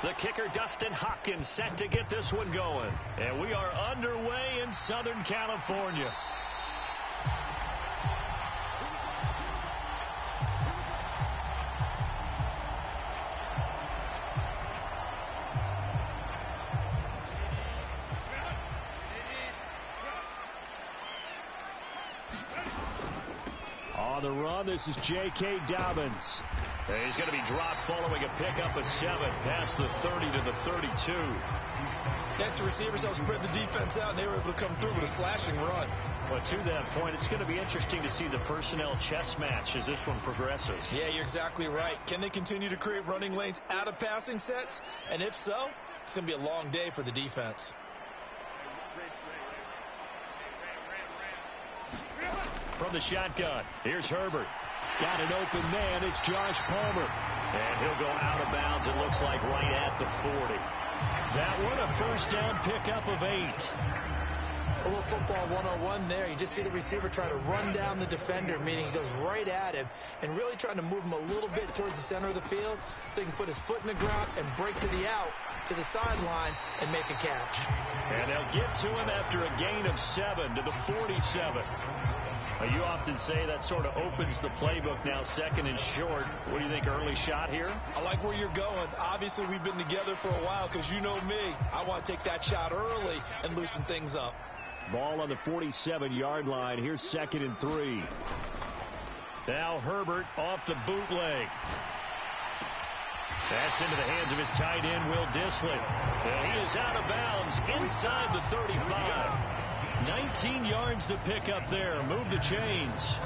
The kicker, Dustin Hopkins, set to get this one going. And we are underway in Southern California. On the run, this is J.K. Dobbins. He's going to be dropped following a pickup of 7 past the 30 to the 32. Next, the receivers helped spread the defense out, and they were able to come through with a slashing run. But to that point, it's going to be interesting to see the personnel chess match as this one progresses. Yeah, you're exactly right. Can they continue to create running lanes out of passing sets? And if so, it's going to be a long day for the defense. From the shotgun, here's Herbert. Got an open man. It's Josh Palmer. And he'll go out of bounds, it looks like, right at the 40. That one, a first down pickup of 8. A little football 101 there. You just see the receiver try to run down the defender, meaning he goes right at him, and really trying to move him a little bit towards the center of the field so he can put his foot in the ground and break to the out, to the sideline, and make a catch. And they'll get to him after a gain of 7 to the 47. You often say that sort of opens the playbook now, second and short. What do you think, early shot here? I like where you're going. Obviously, we've been together for a while because you know me. I want to take that shot early and loosen things up. Ball on the 47-yard line. Here's 2nd and 3. Now Herbert off the bootleg. That's into the hands of his tight end, Will Dissly. And he is out of bounds inside the 35. 19 yards to pick up there. Move the chains.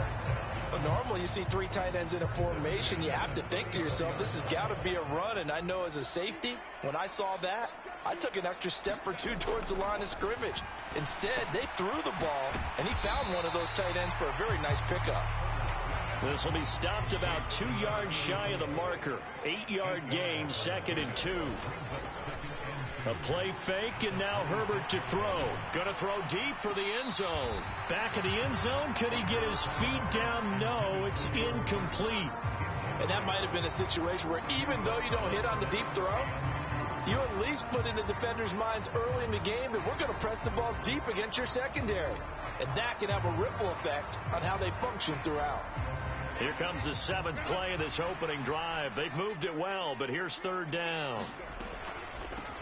Well, normally you see 3 tight ends in a formation. You have to think to yourself, this has got to be a run. And I know as a safety, when I saw that, I took an extra step or 2 towards the line of scrimmage. Instead, they threw the ball, and he found one of those tight ends for a very nice pickup. This will be stopped about 2 yards shy of the marker. 8-yard gain, 2nd and 2. A play fake, and now Herbert to throw. Going to throw deep for the end zone. Back of the end zone. Could he get his feet down? No, it's incomplete. And that might have been a situation where even though you don't hit on the deep throw, you at least put in the defenders' minds early in the game that we're going to press the ball deep against your secondary. And that can have a ripple effect on how they function throughout. Here comes the 7th play of this opening drive. They've moved it well, but here's 3rd down.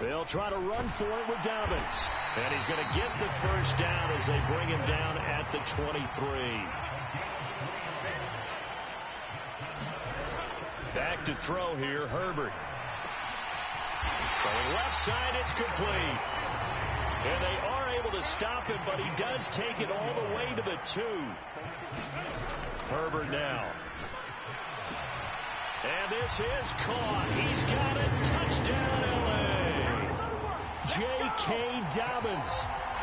They'll try to run for it with Dobbins. And he's going to get the first down as they bring him down at the 23. Back to throw here, Herbert. Throwing left side, it's complete. And they are able to stop him, but he does take it all the way to the 2. Herbert now. And this is caught. He's got it. Touchdown, L.A. J.K. Dobbins.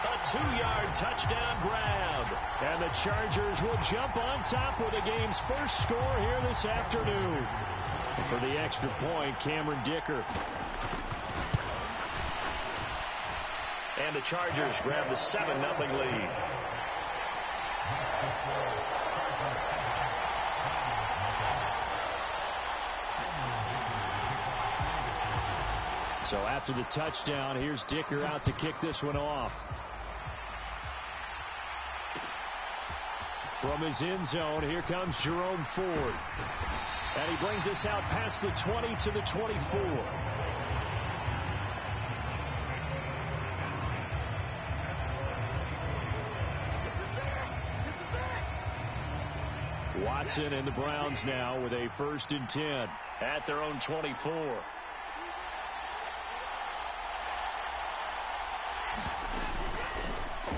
A 2-yard touchdown grab. And the Chargers will jump on top with the game's first score here this afternoon. And for the extra point, Cameron Dicker. And the Chargers grab the 7-0 lead. So after the touchdown, here's Dicker out to kick this one off. From his end zone, here comes Jerome Ford. And he brings us out past the 20 to the 24. Watson and the Browns now with a 1st and 10 at their own 24.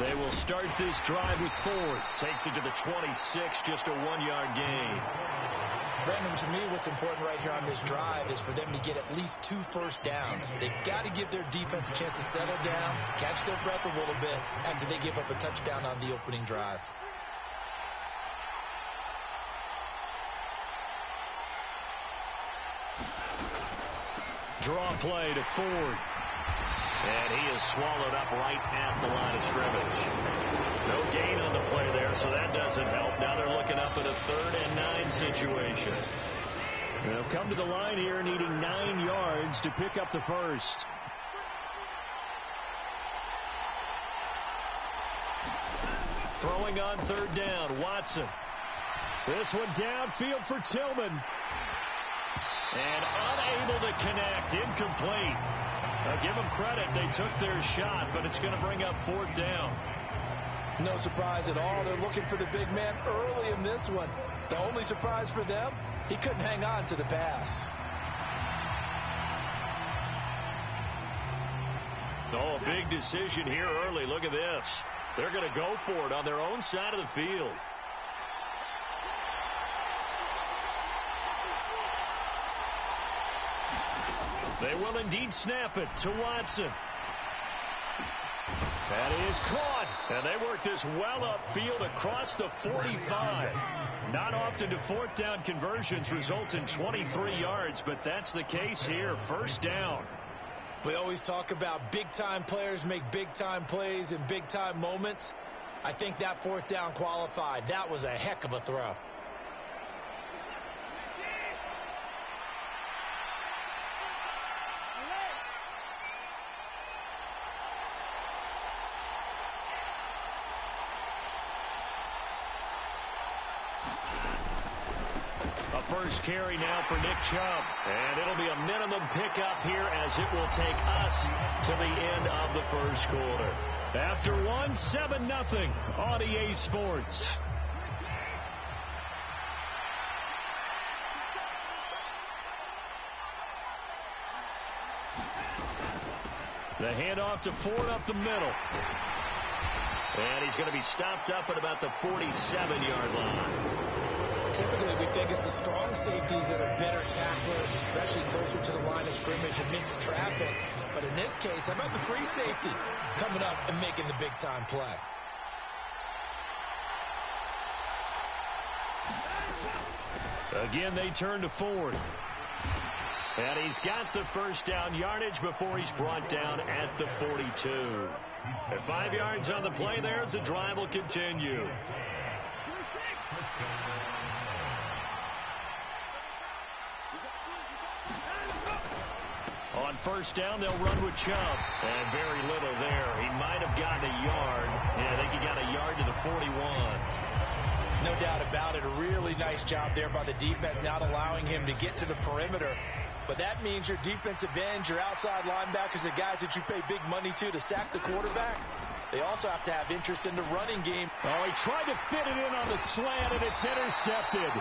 They will start this drive with Ford. Takes it to the 26, just a 1-yard gain. Brandon, to me, what's important right here on this drive is for them to get at least 2 first downs. They've got to give their defense a chance to settle down, catch their breath a little bit after they give up a touchdown on the opening drive. Draw play to Ford. And he is swallowed up right at the line of scrimmage. No gain on the play there, so that doesn't help. Now they're looking up at a 3rd and 9 situation. They'll come to the line here needing 9 yards to pick up the first. Throwing on third down, Watson. This one downfield for Tillman. And unable to connect, incomplete. I'll give them credit, they took their shot, but it's going to bring up fourth down. No surprise at all. They're looking for the big man early in this one. The only surprise for them, he couldn't hang on to the pass. Oh, a big decision here early. Look at this. They're going to go for it on their own side of the field. They will indeed snap it to Watson. That is caught. And they work this well upfield across the 45. Not often do fourth down conversions result in 23 yards, but that's the case here. First down. We always talk about big-time players make big-time plays in big-time moments. I think that fourth down qualified. That was a heck of a throw. First carry now for Nick Chubb. And it'll be a minimum pickup here as it will take us to the end of the first quarter. After 7-0 on EA Sports. The handoff to Ford up the middle. And he's going to be stopped up at about the 47-yard line. Typically, we think it's the strong safeties that are better tacklers, especially closer to the line of scrimmage amidst traffic. But in this case, how about the free safety coming up and making the big-time play? Again, they turn to Ford. And he's got the first down yardage before he's brought down at the 42. At 5 yards on the play there, the drive will continue. On first down, they'll run with Chubb. And very little there. He might have gotten a yard. Yeah, I think he got a yard to the 41. No doubt about it. A really nice job there by the defense, not allowing him to get to the perimeter. But that means your defensive ends, your outside linebackers, the guys that you pay big money to sack the quarterback, they also have to have interest in the running game. Oh, he tried to fit it in on the slant, and it's intercepted.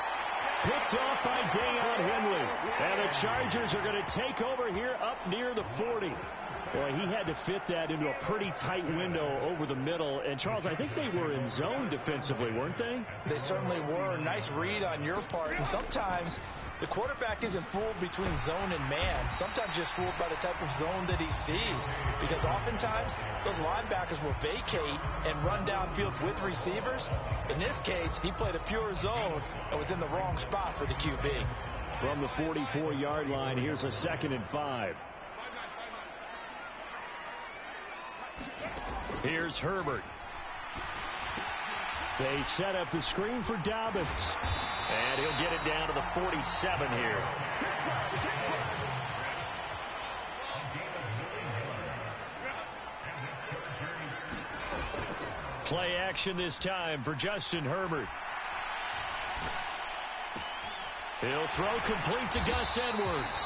Picked off by Deion Henley. And the Chargers are going to take over here up near the 40. Boy, he had to fit that into a pretty tight window over the middle. And, Charles, I think they were in zone defensively, weren't they? They certainly were. Nice read on your part. And sometimes the quarterback isn't fooled between zone and man. Sometimes just fooled by the type of zone that he sees. Because oftentimes those linebackers will vacate and run downfield with receivers. In this case, he played a pure zone and was in the wrong spot for the QB. From the 44-yard line, here's a 2nd and 5. Here's Herbert. They set up the screen for Dobbins. And he'll get it down to the 47 here. Play action this time for Justin Herbert. He'll throw complete to Gus Edwards.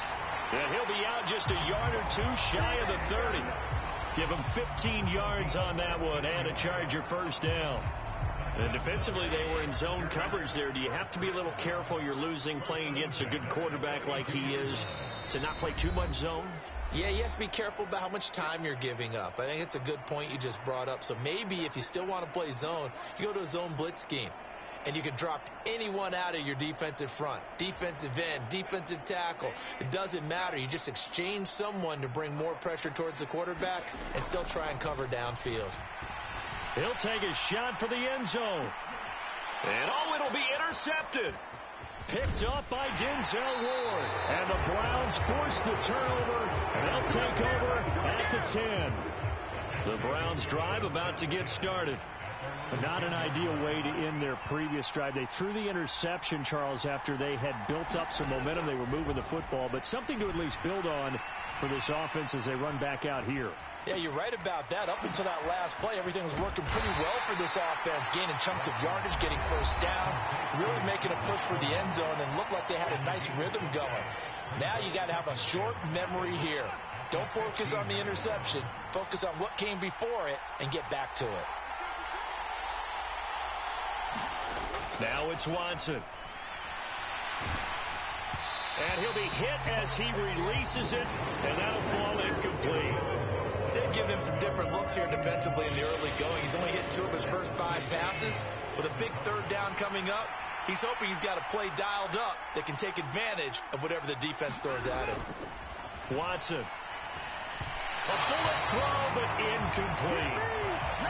And he'll be out just a yard or two shy of the 30. Give him 15 yards on that one and a Charger first down. And defensively, they were in zone coverage there. Do you have to be a little careful? You're losing playing against a good quarterback like he is to not play too much zone? Yeah, you have to be careful about how much time you're giving up. I think it's a good point you just brought up. So maybe if you still want to play zone, you go to a zone blitz scheme. And you can drop anyone out of your defensive front. Defensive end, defensive tackle. It doesn't matter. You just exchange someone to bring more pressure towards the quarterback and still try and cover downfield. He'll take a shot for the end zone. And it'll be intercepted. Picked up by Denzel Ward. And the Browns force the turnover. And they'll take over at the 10. The Browns drive about to get started. Not an ideal way to end their previous drive. They threw the interception, Charles, after they had built up some momentum. They were moving the football, but something to at least build on for this offense as they run back out here. Yeah, you're right about that. Up until that last play, everything was working pretty well for this offense, gaining chunks of yardage, getting first downs, really making a push for the end zone, and looked like they had a nice rhythm going. Now you got to have a short memory here. Don't focus on the interception. Focus on what came before it and get back to it. Now it's Watson. And he'll be hit as he releases it, and that'll fall incomplete. They've given him some different looks here defensively in the early going. He's only hit 2 of his first 5 passes. With a big third down coming up, he's hoping he's got a play dialed up that can take advantage of whatever the defense throws at him. Watson. A bullet throw, but incomplete.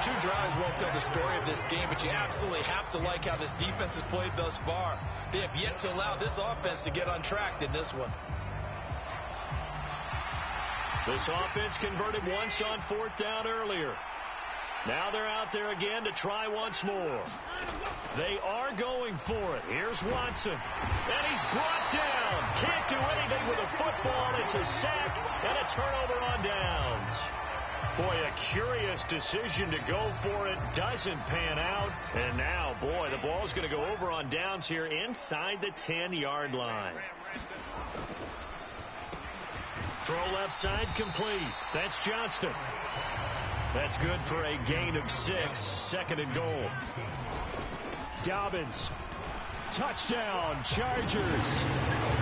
2 drives won't tell the story of this game, but you absolutely have to like how this defense has played thus far. They have yet to allow this offense to get untracked in this one. This offense converted once on 4th down earlier. Now they're out there again to try once more. They are going for it. Here's Watson. And he's brought down. Can't do anything with a football. It's a sack and a turnover on downs. Boy, a curious decision to go for it. Doesn't pan out. And now, boy, the ball's going to go over on downs here inside the 10-yard line. Throw left side complete. That's Johnston. That's good for a gain of 6. 2nd and goal. Dobbins. Touchdown, Chargers.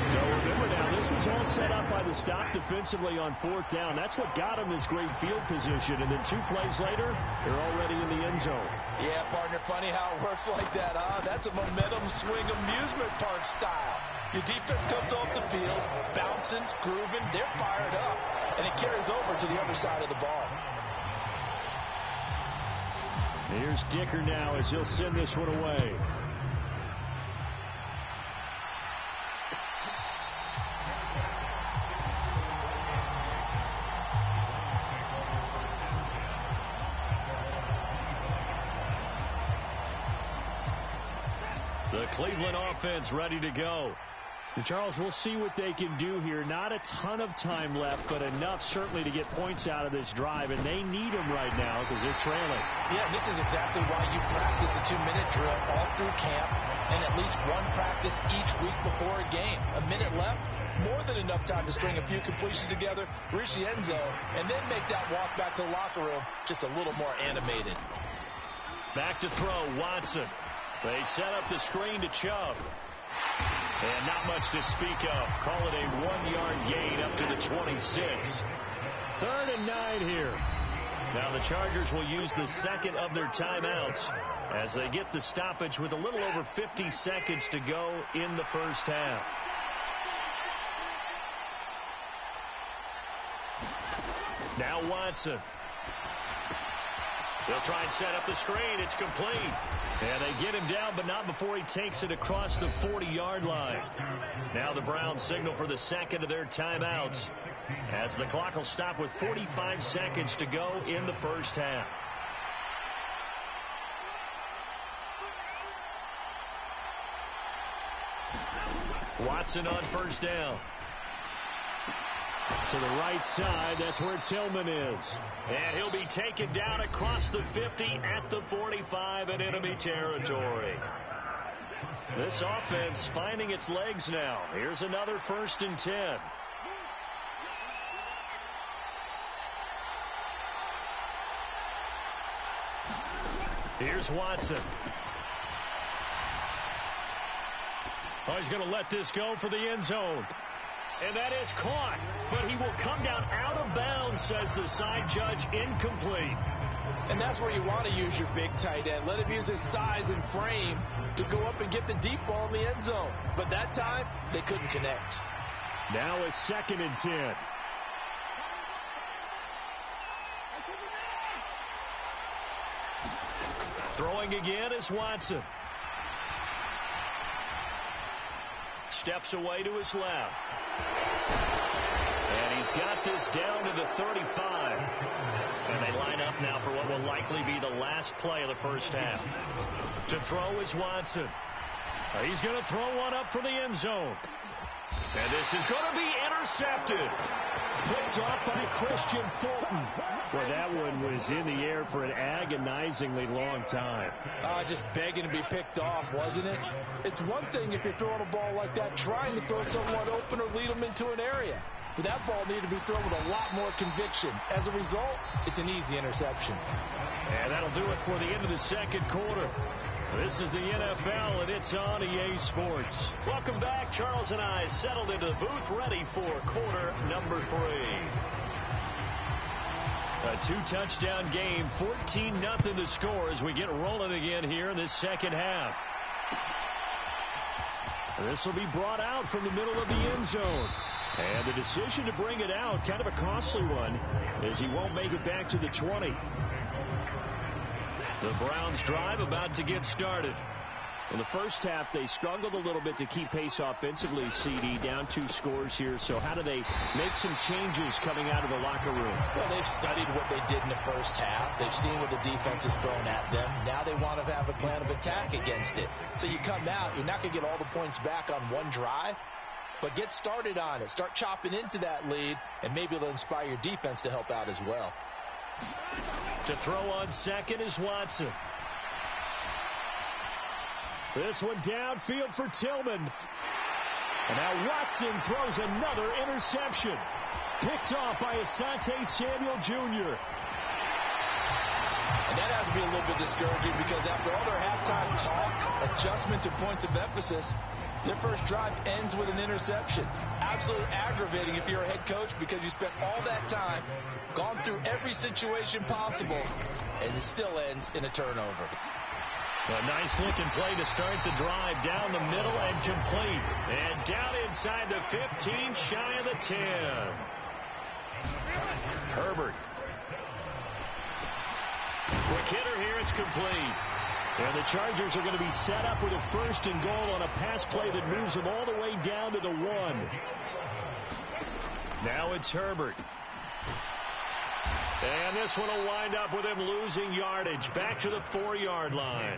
So remember now, this was all set up by the stop defensively on 4th down. That's what got them this great field position. And then 2 plays later, they're already in the end zone. Yeah, partner, funny how it works like that, huh? That's a momentum swing amusement park style. Your defense comes off the field, bouncing, grooving, they're fired up, and it carries over to the other side of the ball. Here's Dicker now as he'll send this one away. The Cleveland offense ready to go. And Charles, we'll see what they can do here. Not a ton of time left, but enough certainly to get points out of this drive, and they need them right now because they're trailing. Yeah, this is exactly why you practice a 2-minute drill all through camp and at least one practice each week before a game. A minute left, more than enough time to string a few completions together, reach the end zone, and then make that walk back to the locker room just a little more animated. Back to throw, Watson. They set up the screen to Chubb. And not much to speak of. Call it a 1-yard gain up to the 26. 3rd and 9 here. Now the Chargers will use the 2nd of their timeouts as they get the stoppage with a little over 50 seconds to go in the first half. Now Watson. They'll try and set up the screen. It's complete. And they get him down, but not before he takes it across the 40-yard line. Now the Browns signal for the 2nd of their timeouts as the clock will stop with 45 seconds to go in the first half. Watson on first down. To the right side, that's where Tillman is. And he'll be taken down across the 50 at the 45 in enemy territory. This offense finding its legs now. Here's another 1st and 10. Here's Watson. Oh, he's going to let this go for the end zone. And that is caught, but he will come down out of bounds, says the side judge, incomplete. And that's where you want to use your big tight end. Let him use his size and frame to go up and get the deep ball in the end zone. But that time, they couldn't connect. Now a 2nd and 10. Throwing again is Watson. Steps away to his left. And he's got this down to the 35. And they line up now for what will likely be the last play of the first half. To throw is Watson. He's going to throw one up for the end zone. And this is going to be intercepted. Picked off by Christian Fulton. Well, that one was in the air for an agonizingly long time. Just begging to be picked off, wasn't it? It's one thing if you're throwing a ball like that, trying to throw someone open or lead them into an area. But that ball needed to be thrown with a lot more conviction. As a result, it's an easy interception. And that'll do it for the end of the second quarter. This is the NFL, and it's on EA Sports. Welcome back. Charles and I settled into the booth, ready for quarter number 3. A 2-touchdown game, 14-0 the score as we get rolling again here in this second half. This will be brought out from the middle of the end zone. And the decision to bring it out, kind of a costly one, as he won't make it back to the 20. The Browns drive about to get started. In the first half, they struggled a little bit to keep pace offensively, CD, down 2 scores here. So how do they make some changes coming out of the locker room? Well, they've studied what they did in the first half. They've seen what the defense has thrown at them. Now they want to have a plan of attack against it. So you come out, you're not going to get all the points back on one drive, but get started on it. Start chopping into that lead, and maybe it'll inspire your defense to help out as well. To throw on second is Watson. This one downfield for Tillman. And now Watson throws another interception. Picked off by Asante Samuel Jr. And that has to be a little bit discouraging because after all their halftime talk, adjustments and points of emphasis, their first drive ends with an interception. Absolutely aggravating if you're a head coach because you spent all that time, gone through every situation possible, and it still ends in a turnover. A nice-looking play to start the drive down the middle and complete. And down inside the 15, shy of the 10. Herbert. Quick hitter here, it's complete. And the Chargers are going to be set up with a 1st and goal on a pass play that moves them all the way down to the 1. Now it's Herbert. And this one will wind up with him losing yardage back to the 4-yard line.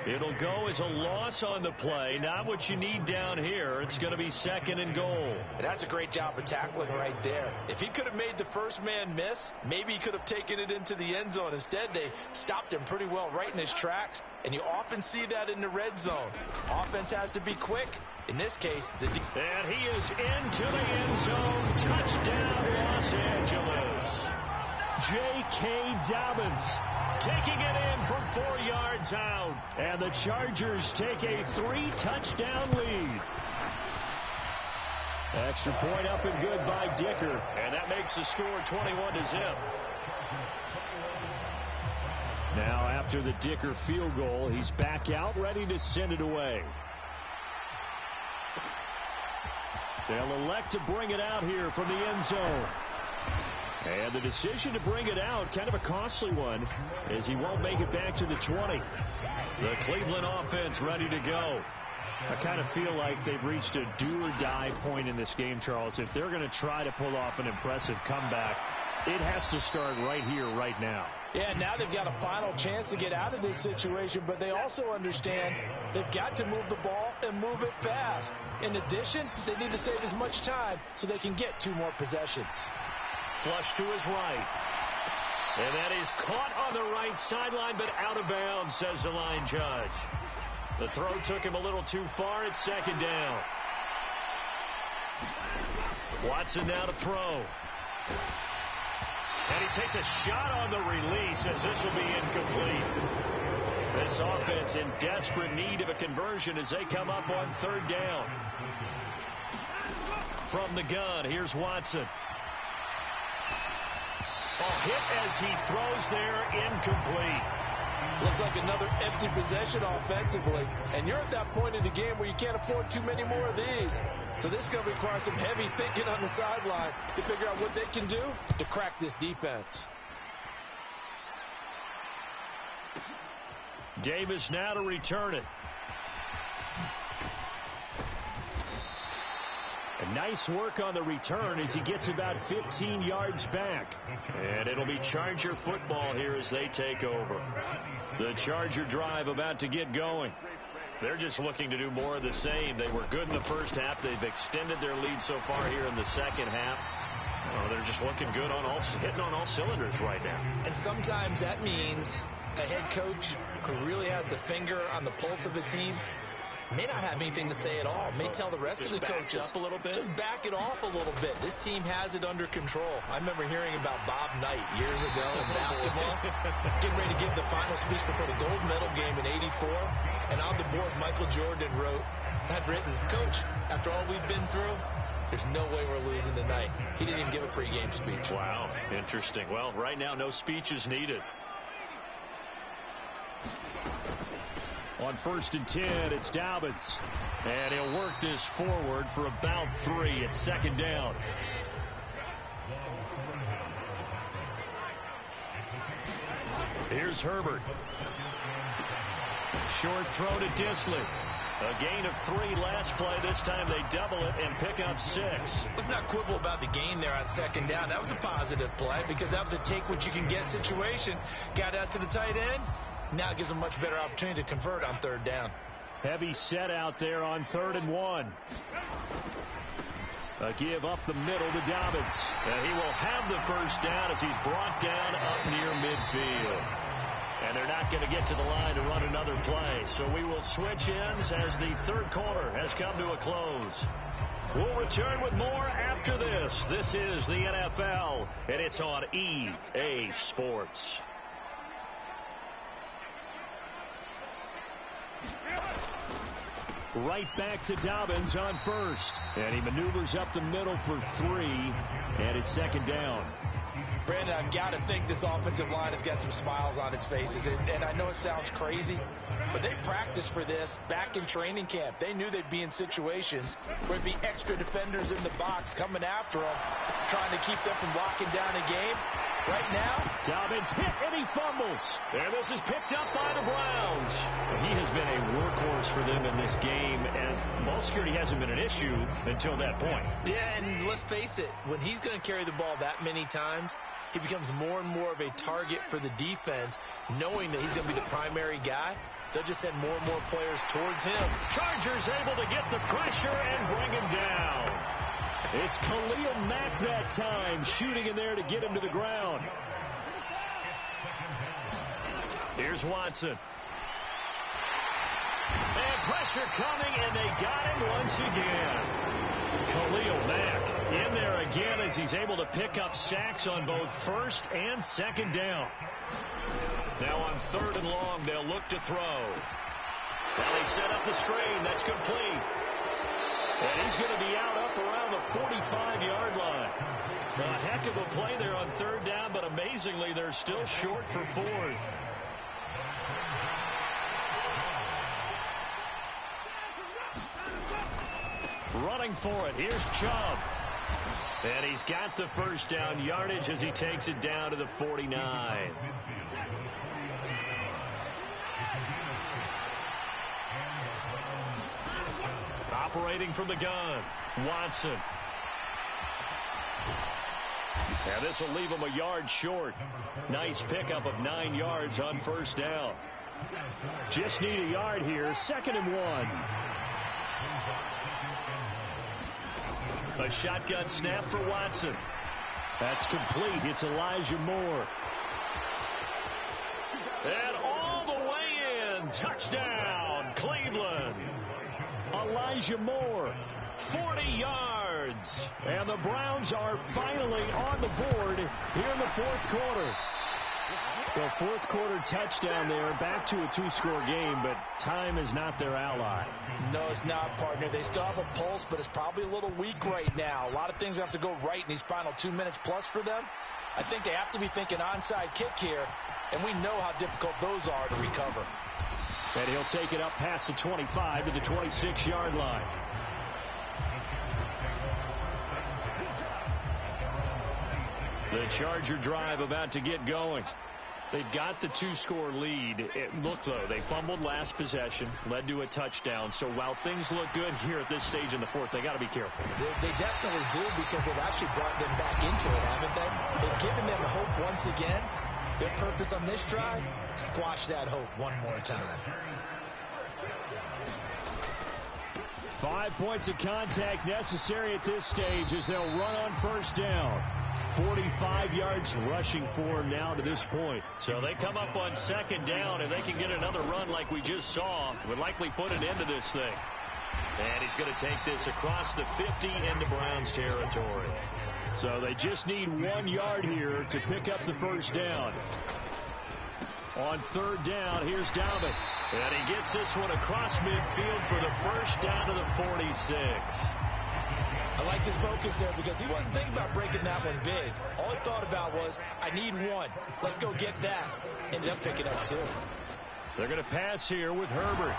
It'll go as a loss on the play. Not what you need down here. It's going to be 2nd and goal. And that's a great job of tackling right there. If he could have made the first man miss, maybe he could have taken it into the end zone. Instead, they stopped him pretty well right in his tracks. And you often see that in the red zone. Offense has to be quick. In this case, and he is into the end zone. Touchdown, Los Angeles. J.K. Dobbins taking it in from 4 yards out. And the Chargers take a 3-touchdown lead. Extra point up and good by Dicker. And that makes the score 21-0. Now after the Dicker field goal, he's back out ready to send it away. They'll elect to bring it out here from the end zone. And the decision to bring it out, kind of a costly one, as he won't make it back to the 20. The Cleveland offense ready to go. I kind of feel like they've reached a do-or-die point in this game, Charles. If they're going to try to pull off an impressive comeback, it has to start right here, right now. Yeah, now they've got a final chance to get out of this situation, but they also understand they've got to move the ball and move it fast. In addition, they need to save as much time so they can get 2 more possessions. Flush to his right. And that is caught on the right sideline, but out of bounds, says the line judge. The throw took him a little too far. It's 2nd down. Watson now to throw. And he takes a shot on the release as this will be incomplete. This offense in desperate need of a conversion as they come up on 3rd down. From the gun, here's Watson. A hit as he throws there, incomplete. Looks like another empty possession offensively. And you're at that point in the game where you can't afford too many more of these. So this is going to require some heavy thinking on the sideline to figure out what they can do to crack this defense. Davis now to return it. And Nice work on the return as he gets about 15 yards back. And it'll be Charger football here as they take over. The Charger drive about to get going. They're just looking to do more of the same. They were good in the first half. They've extended their lead so far here in the second half. Oh, they're just looking good hitting on all cylinders right now. And sometimes that means a head coach who really has a finger on the pulse of the team may not have anything to say at all. May tell the rest of the coaches, up a little bit. Just back it off a little bit. This team has it under control. I remember hearing about Bob Knight years ago in basketball, getting ready to give the final speech before the gold medal game in '84. And on the board, Michael Jordan had written, "Coach, after all we've been through, there's no way we're losing tonight." He didn't even give a pregame speech. Wow, interesting. Well, right now, no speech is needed. On 1st and 10, it's Dobbins. And he'll work this forward for about 3. It's 2nd down. Here's Herbert. Short throw to Disley. A gain of 3 last play. This time they double it and pick up 6. Let's not quibble about the gain there on 2nd down. That was a positive play because that was a take-what-you-can-get situation. Got out to the tight end. Now it gives them a much better opportunity to convert on 3rd down. Heavy set out there on 3rd and 1. A give up the middle to Dobbins. And he will have the 1st down as he's brought down up near midfield. And they're not going to get to the line to run another play. So we will switch ends as the 3rd quarter has come to a close. We'll return with more after this. This is the NFL, and it's on EA Sports. Right back to Dobbins on 1st. And he maneuvers up the middle for 3. And it's 2nd down. Brandon, I've got to think this offensive line has got some smiles on its faces. And I know it sounds crazy, but they practiced for this back in training camp. They knew they'd be in situations where there'd be extra defenders in the box coming after them, trying to keep them from locking down a game. Right now, Dobbins hit and he fumbles. And this is picked up by the Browns. He has been a workhorse for them in this game, and ball security hasn't been an issue until that point. Yeah, and let's face it, when he's going to carry the ball that many times, he becomes more and more of a target for the defense, knowing that he's going to be the primary guy. They'll just send more and more players towards him. Chargers able to get the pressure and bring him down. It's Khalil Mack that time, shooting in there to get him to the ground. Here's Watson. And pressure coming, and they got him once again. Khalil Mack in there again as he's able to pick up sacks on both 1st and 2nd down. Now on 3rd and long, they'll look to throw. Now they set up the screen. That's complete. And he's going to be out up around the 45-yard line. A heck of a play there on 3rd down, but amazingly, they're still short for 4th. Running for it. Here's Chubb. And he's got the 1st down yardage as he takes it down to the 49. Operating from the gun, Watson. And this will leave him a yard short. Nice pickup of 9 yards on 1st down. Just need a yard here. 2nd and 1. A shotgun snap for Watson. That's complete. It's Elijah Moore. And all the way in. Touchdown, Cleveland. Elijah Moore, 40 yards. And the Browns are finally on the board here in the 4th quarter. The 4th quarter touchdown there, back to a 2-score game, but time is not their ally. No, it's not, partner. They still have a pulse, but it's probably a little weak right now. A lot of things have to go right in these final 2 minutes plus for them. I think they have to be thinking onside kick here, and we know how difficult those are to recover. And he'll take it up past the 25 to the 26-yard line. The Charger drive about to get going. They've got the two-score lead. Look, though, they fumbled last possession, led to a touchdown. So while things look good here at this stage in the fourth, they got to be careful. They definitely do, because they've actually brought them back into it, haven't they? They've given them hope once again. Their purpose on this drive, squash that hope one more time. 5 points of contact necessary at this stage as they'll run on first down. 45 yards rushing for him now to this point. So they come up on second down, and they can get another run like we just saw. Would likely put an end to this thing. And he's going to take this across the 50 into Browns territory. So they just need 1 yard here to pick up the first down. On third down, here's Dobbins. And he gets this one across midfield for the first down to the 46. I liked his focus there because he wasn't thinking about breaking that one big. All he thought about was, I need one. Let's go get that. Ended up picking up 2. They're going to pass here with Herbert.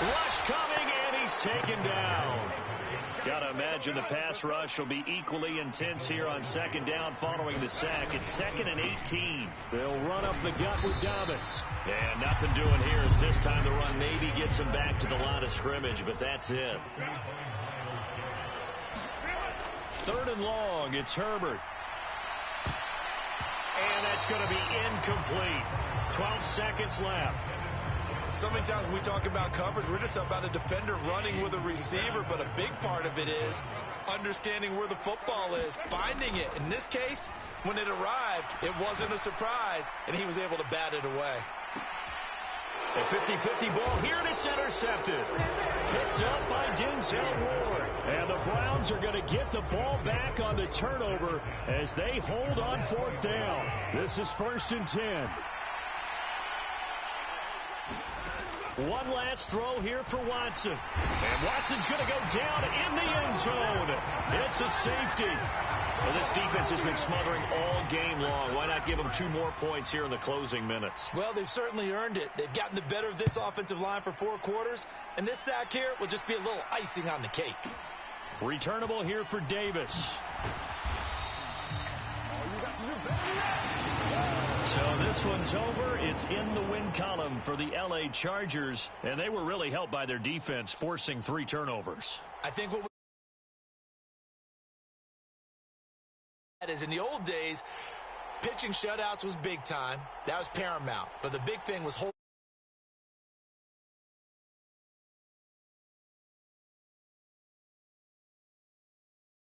Rush coming, and he's taken down. Got to imagine the pass rush will be equally intense here on second down following the sack. It's 2nd and 18. They'll run up the gut with Dobbins. And nothing doing here as this time the run maybe gets him back to the line of scrimmage, but that's it. 3rd and long, it's Herbert. And that's going to be incomplete. 12 seconds left. So many times when we talk about coverage, we're just about a defender running with a receiver, but a big part of it is understanding where the football is, finding it. In this case, when it arrived, it wasn't a surprise, and he was able to bat it away. A 50-50 ball here, and it's intercepted. Picked up by Denzel Ward. And the Browns are going to get the ball back on the turnover as they hold on fourth down. This is 1st and 10. One last throw here for Watson. And Watson's going to go down in the end zone. It's a safety. Well, this defense has been smothering all game long. Why not give them 2 more points here in the closing minutes? Well, they've certainly earned it. They've gotten the better of this offensive line for 4 quarters. And this sack here will just be a little icing on the cake. Returnable here for Davis. So this one's over. It's in the win column for the L.A. Chargers, and they were really helped by their defense, forcing 3 turnovers. I think what is in the old days, pitching shutouts was big time. That was paramount. But the big thing was holding.